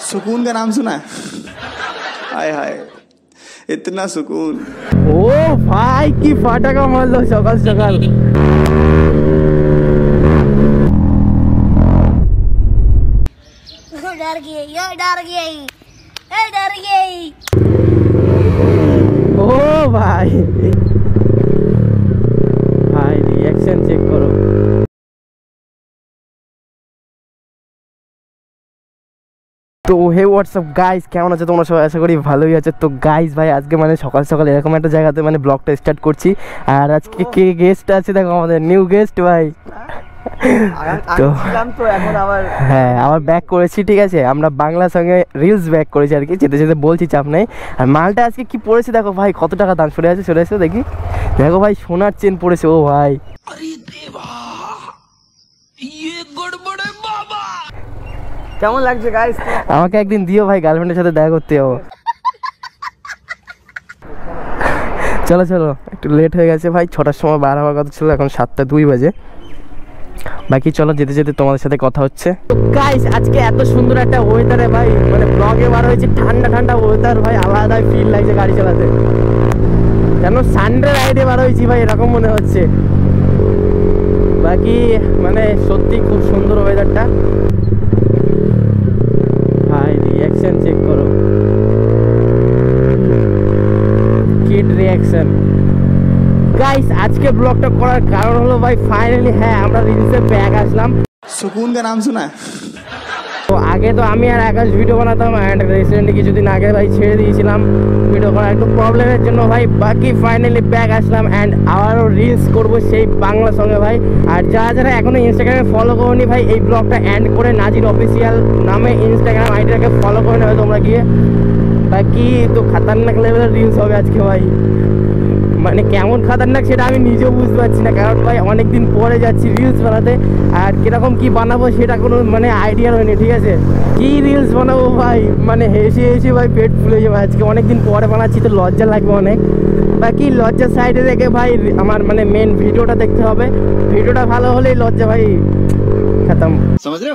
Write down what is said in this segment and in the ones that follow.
सुकून का नाम सुना है? हाय हाय इतना सुकून। ও ভাই কি ফাটাকা মারলো সকাল সকাল। डर गई डर गई डर गई। ও ভাই ভাই রিঅ্যাকশন চেক করো। তো হে হোয়াটসঅ্যাপ গাইস, কেমন আছে তোমরা সবাই? আশা করি ভালোই আছে। তো গাইস ভাই আজকে মানে সকাল সকাল এরকম একটা জায়গাতে মানে ব্লগটা স্টার্ট করছি। আর আজকে কে গেস্ট আছে দেখো, আমাদের নিউ গেস্ট ভাই। তো এখন আবার হ্যাঁ আবার ব্যাক করেছি, ঠিক আছে। আমরা বাংলা সঙ্গে রিলস ব্যাক করেছি আর কি, যেতে যেতে বলছি, চাপ নেই। আর মালটা আজকে কি পড়েছে দেখো ভাই, কত টাকা দাম। সরে আছে দেখি, দেখো ভাই সোনার চেন পড়েছে। ও ভাই কেমন লাগছে গাইস? আমাকে একদিন দিও ভাই, গার্লফ্রেন্ডের সাথে দেখা করতে যাবো। চলো চলো, একটু লেট হয়ে গেছে ভাই। 6টার সময় বার হওয়ার কথা ছিল, এখন 7:02 বাজে। বাকি চলো যেতে যেতে তোমাদের সাথে কথা হচ্ছে। গাইস আজকে এত সুন্দর একটা ওয়েদারে ভাই, মানে ব্লগে বার হয়েছে, ঠান্ডা ঠান্ডা ওয়েদার ভাই, আলাদাই ফিল লাগছে গাড়ি চালাতে। কেন সানডে রাইডে বার হয়েছি ভাই, এরকম মনে হচ্ছে। বাকি মানে সত্যি খুব সুন্দর ওয়েদারটা ভাই। রিঅ্যাকশন চেক করো, কিড রিঅ্যাকশন। গাইস আজকে ব্লগটা করার কারণ হলো ভাই, ফাইনালি হ্যাঁ আমরা রিলসে ব্যাক আসলাম। सुकून का नाम सुना है? তো আগে তো আমি আর আকাশ ভিডিও বানাতাম, অ্যান্ড রিসেন্টলি কিছুদিন আগে ভাই ছেড়ে দিয়েছিলাম ভিডিও করা, একটু প্রবলেমের জন্য ভাই। বাকি ফাইনালি ব্যাক আসলাম, অ্যান্ড আবারও রিলস করবো সেই বাংলা সঙ্গে ভাই। আর যারা যারা এখনো ইনস্টাগ্রামে ফলো করোনি ভাই, এই ব্লগটা এন্ড করে নাজির অফিসিয়াল নামে ইনস্টাগ্রাম আইডিটাকে ফলো করে নেবে তোমরা গিয়ে। বাকি তো খাতারনাক লেভেলের রিলস হবে আজকে ভাই। মানে কেমন খাতারনাক সেটা আমি নিজেও বুঝতে পারছি না, কারণ ভাই অনেকদিন পরে যাচ্ছি রিলস বানাতে। আর কিরকম কি বানাবো সেটা কোনো মানে আইডিয়া হয়নি, ঠিক আছে। কি রিলস বানাবো ভাই, মানে হেসে হেসে ভাই পেট ফুলে যাবে। আজকে অনেকদিন পরে বানাচ্ছি তো লজ্জা লাগবে অনেক। বাকি লজ্জা সাইডে রেখে ভাই আমার মানে মেন ভিডিওটা দেখতে হবে। ভিডিওটা ভালো হলেই লজ্জা ভাই খতম। समझ रहे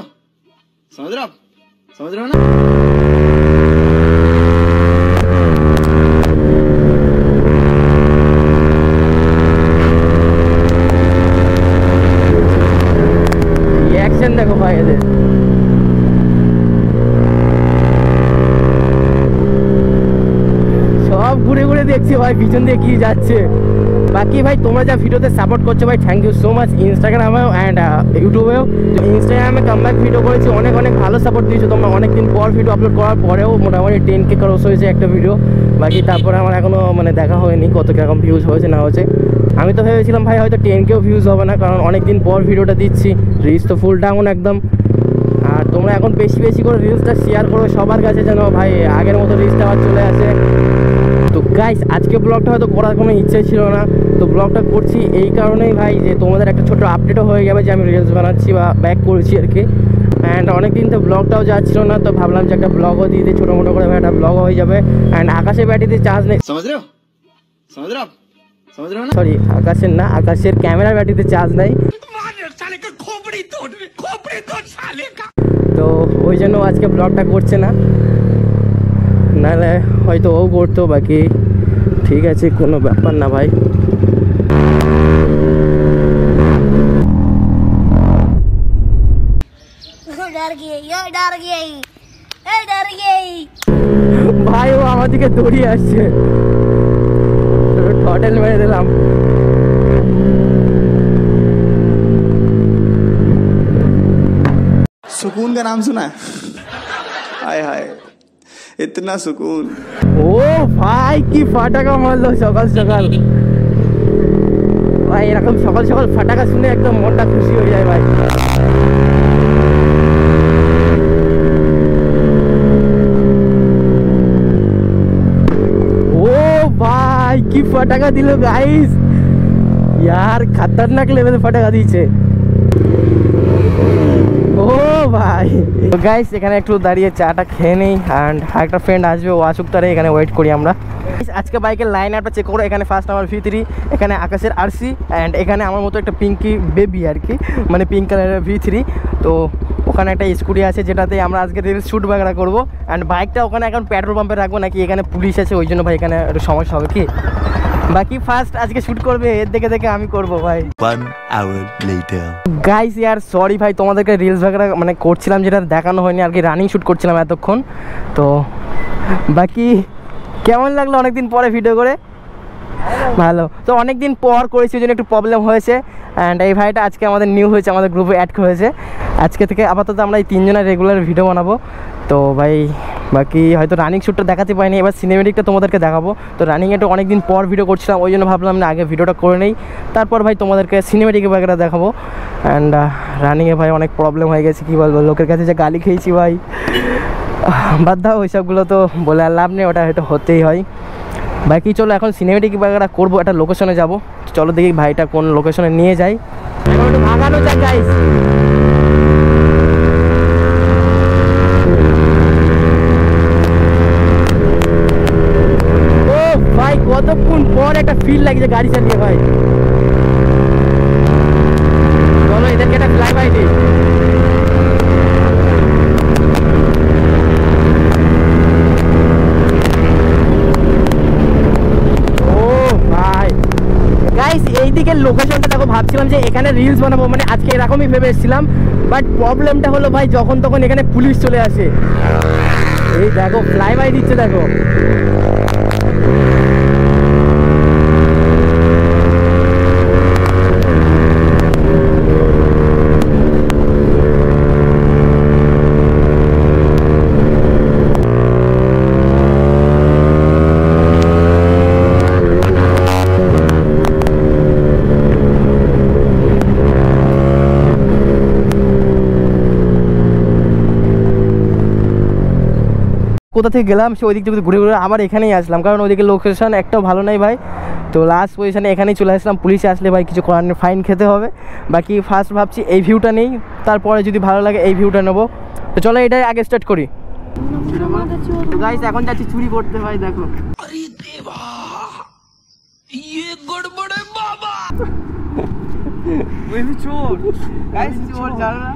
हो ना? রিঅ্যাকশন দেখো ভাই এদের। সব ঘুরে ঘুরে দেখছি ভাই পিছন দিয়ে কি যাচ্ছে। বাকি ভাই তোমরা যা ভিডিওতে সাপোর্ট করছো ভাই, থ্যাংক ইউ সো মাচ। ইনস্টাগ্রামেও অ্যান্ড ইউটিউবেও। তো ইনস্টাগ্রামে কামব্যাক ভিডিও করেছি, অনেক অনেক ভালো সাপোর্ট দিয়েছো তোমরা। অনেকদিন পর ভিডিও আপলোড করার পরেও মোটামুটি 10K ক্রস হয়েছে একটা ভিডিও। বাকি তারপরে আমার এখনও মানে দেখা হয়নি কত কীরকম ভিউজ হয়েছে না হয়েছে। আমি তো ভেবেছিলাম ভাই হয়তো 10Kও ভিউজ হবে না, কারণ অনেকদিন পর ভিডিওটা দিচ্ছি। রিচ তো ফুল ডাউন একদম। আর তোমরা এখন বেশি বেশি করে রিলসটা শেয়ার করো সবার কাছে, যেন ভাই আগের মতো রিচটা আবার চলে আসে। তো গাইস আজকে ব্লগটা হয়তো করার কোনো ইচ্ছে ছিল না, তো ব্লগটা করছি এই কারণেই ভাই যে তোমাদের একটা ছোটো আপডেটও হয়ে যাবে যে আমি রিলস বানাচ্ছি বা ব্যাক করছি আর কি। অ্যান্ড অনেকদিন তো ব্লগটাও যাচ্ছিল না, তো ভাবলাম যে একটা ব্লগও দিয়ে দিই, ছোটো মোটো করে ভাই একটা ব্লগও হয়ে যাবে। অ্যান্ড আকাশের ব্যাটারিতে চার্জ নেই, समझ रहे हो ना? সরি আকাশের না, আকাশের ক্যামেরার ব্যাটারিতে চার্জ নেই। তো ওই জন্য আজকে ব্লগটা করছে না, নাহলে হয়তো ও করতো। বাকি ঠিক আছে, কোনো ব্যাপার না ভাই। डर गई डर गई डर गई। ভাই ও আমার দিকে দৌড়িয়ে আসছে, হোটেল মেরে দিলাম। सुकून का नाम सुना है? हाय हाय इतना सुकून। ও ভাই কি ফাটাকা মারলো সকাল সকাল ভাই। এরকম সকাল সকাল ফাটাকা শুনে একদম মনটা খুশি হয়ে যায় ভাই। ও ভাই কি ফাটাকা দিল গাইস, यार खतरनाक लेवल फटाका দিয়েছে। ও ও ভাই গাইস এখানে একটু দাঁড়িয়ে চাটা খেয়ে নেই অ্যান্ড একটা ফ্রেন্ড আসবে, ও আসুক তারে এখানে ওয়েট করি আমরা। আজকে বাইকের লাইন আপটা চেক করো। এখানে ফার্স্ট আমার V3, এখানে আকাশের RC অ্যান্ড এখানে আমার মতো একটা পিঙ্কি বেবি আর কি, মানে পিঙ্ক কালারের V3। তো ওখানে একটা স্কুটি আছে যেটাতে আমরা আজকে রিলস শ্যুট বাগেরা করবো অ্যান্ড বাইকটা ওখানে এখন পেট্রোল পাম্পে রাখবো নাকি এখানে পুলিশ আছে ওই জন্য ভাই এখানে একটু সমস্যা হবে কি। বাকি ফার্স্ট আজকে শ্যুট করবে এর দেখে দেখে আমি করবো ভাই। 1 hour later. গাইস ইয়ার সরি ভাই, তোমাদেরকে রিলস বাগেরা মানে করছিলাম যেটা দেখানো হয়নি আর কি, রানিং শ্যুট করছিলাম এতক্ষণ। তো বাকি কেমন লাগলো অনেকদিন পরে ভিডিও করে? ভালো। তো অনেকদিন পর করেছি ওই জন্য একটু প্রবলেম হয়েছে অ্যান্ড এই ভাইটা আজকে আমাদের নিউ হয়েছে, আমাদের গ্রুপে অ্যাড করেছে। আজকে থেকে আপাতত আমরা এই 3 জনের রেগুলার ভিডিও বানাবো। তো ভাই বাকি হয়তো রানিং শ্যুটটা দেখাতে পারিনি, এবার সিনেমেটিকটা তোমাদেরকে দেখাবো। তো রানিংয়ে তো অনেকদিন পর ভিডিও করছিলাম ওই জন্য ভাবলাম না আগে ভিডিওটা করে নেই, তারপর ভাই তোমাদেরকে সিনেমেটিক বাগেরা দেখাবো। অ্যান্ড রানিংয়ে ভাই অনেক প্রবলেম হয়ে গেছে, কী বলবো, লোকের কাছে যে গালি খেয়েছি ভাই, বাদ দাও ওইসবগুলো তো বলে আর লাভ নেই, ওটা হয়তো হতেই হয়। বাকি চলো এখন সিনেমেটিক বাগেরা করবো, একটা লোকেশনে যাবো। চলো দেখি ভাইটা কোন লোকেশনে নিয়ে যাই, এখন একটু ভাগানো যাক গাইস। ও ভাই কতক্ষণ পর একটা ফিল লাগছে গাড়ি চালিয়ে ভাই। চলো এদেরকে একটা ফ্লাই বাই দিই। এইদিকে লোকেশনটা দেখো, ভাবছিলাম যে এখানে রিলস বানাবো, মানে আজকে এরকমই ভেবে এসেছিলাম, বাট প্রবলেমটা হলো ভাই যখন তখন এখানে পুলিশ চলে আসে। এই দেখো ফ্লাই বাই দিচ্ছে দেখো। কোথা থেকে গেলাম সে ওই দিক থেকে ঘুরে ঘুরে আবার এখানেই আসলাম, কারণ ওইদিকে লোকেশন একটাও ভালো নাই ভাই। তো লাস্ট পজিশনে এখানেই চলে আসলাম, পুলিশে আসলে ভাই কিছু করার নেই, ফাইন খেতে হবে। বাকি ফার্স্ট ভাবছি এই ভিউটা নেই, তারপরে যদি ভালো লাগে এই ভিউটা নেবো। তো চলো এটাই আগে স্টার্ট করি। তো গাইস এখন যাচ্ছি চুরি করতে ভাই, দেখো চোর গাইস, চোর জানো না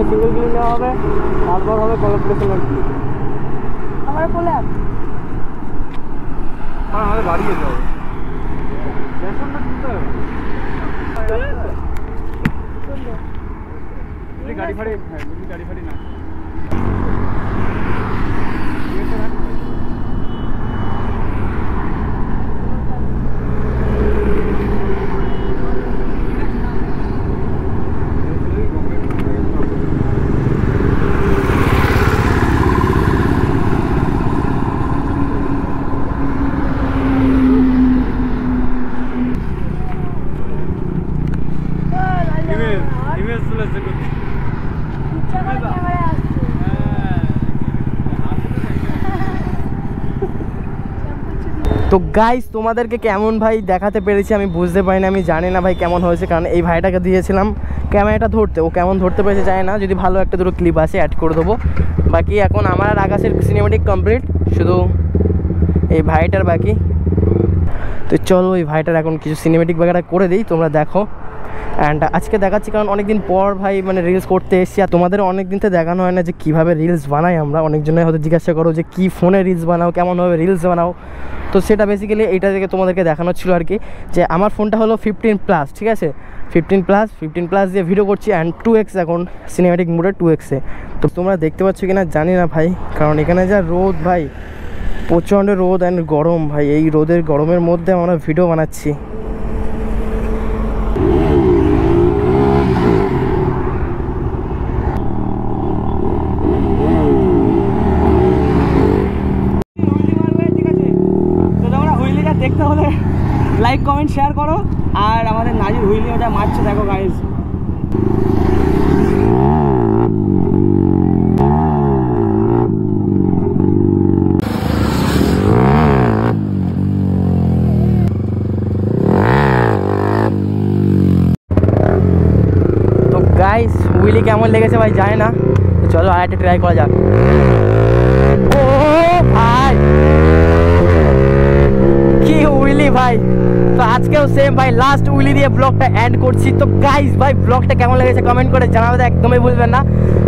সিঙ্গেল কিলো নেওয়া হবে, তারপর হবে কলাপ্রেশন আর কি। আমার বলে আমাদের বাড়ি যেতে হবে, রেশনটা কিনতে হবে, গাড়ি ফাড়ি গাড়ি ফাড়ি না তো গাইস তোমাদেরকে কেমন ভাই দেখাতে পেরেছি আমি বুঝতে পারি না, আমি জানি না ভাই কেমন হয়েছে, কারণ এই ভাইটাকে দিয়েছিলাম ক্যামেরাটা ধরতে, ও কেমন ধরতে পেরেছে জানি না। যদি ভালো একটা দুটো ক্লিপ আসে অ্যাড করে দেবো। বাকি এখন আমার আর আকাশের সিনেমেটিক কমপ্লিট, শুধু এই ভাইটার বাকি। তো চলো এই ভাইটার এখন কিছু সিনেমেটিক বাগেরা করে দিই, তোমরা দেখো। অ্যান্ড আজকে দেখাচ্ছি কারণ অনেকদিন পর ভাই মানে রিলস করতে এসেছি, আর তোমাদের অনেকদিন তো দেখানো হয় না যে কীভাবে রিলস বানাই আমরা। অনেকজনে হয়তো জিজ্ঞাসা করো যে কী ফোনে রিলস বানাও, কেমনভাবে রিলস বানাও। তো সেটা বেসিক্যালি এইটা থেকে তোমাদেরকে দেখানো ছিল আর কি, যে আমার ফোনটা হলো 15+, ঠিক আছে, 15+ দিয়ে ভিডিও করছি অ্যান্ড 2x এখন সিনেমেটিক মোডে 2x-এ। তো তোমরা দেখতে পাচ্ছ কি না জানি না ভাই, কারণ এখানে যা রোদ ভাই, প্রচণ্ড রোদ অ্যান্ড গরম ভাই। এই রোদের গরমের মধ্যে আমরা ভিডিও বানাচ্ছি। দেখতে হলে লাইক কমেন্ট শেয়ার করো, আর আমাদের নাজির হুইলি ওটা মারছে দেখো গাইস। উইলি কেমন লেগেছে ভাই জানি না, তো চলো আর একটা ট্রাই করা যাক। ও ভাই কি উইলি ভাই। তো আজকেও সেম ভাই লাস্ট উইলি দিয়ে ব্লগটা এন্ড করছি। তো গাইস ভাই ব্লগটা কেমন লেগেছে কমেন্ট করে জানাতে একদমই ভুলবেন না।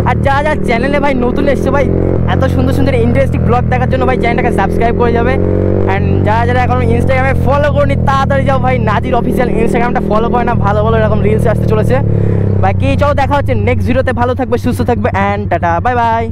আর যারা যারা চ্যানেলে ভাই নতুন এসছে ভাই এত সুন্দর সুন্দর ইন্টারেস্টিং ব্লগ দেখার জন্য ভাই চ্যানেলটাকে সাবস্ক্রাইব করে যাবে। অ্যান্ড যারা যারা এখন ইনস্টাগ্রামে ফলো করনি তাড়াতাড়ি যাও ভাই, নাজির অফিসিয়াল ইনস্টাগ্রামটা ফলো করে না, ভালো ভালো এরকম রিলস আসতে চলেছে। বাকি চলো দেখা হচ্ছে নেক্সট ভিডিওতে, ভালো থাকবে সুস্থ থাকবে অ্যান্ড টাটা বাই বাই।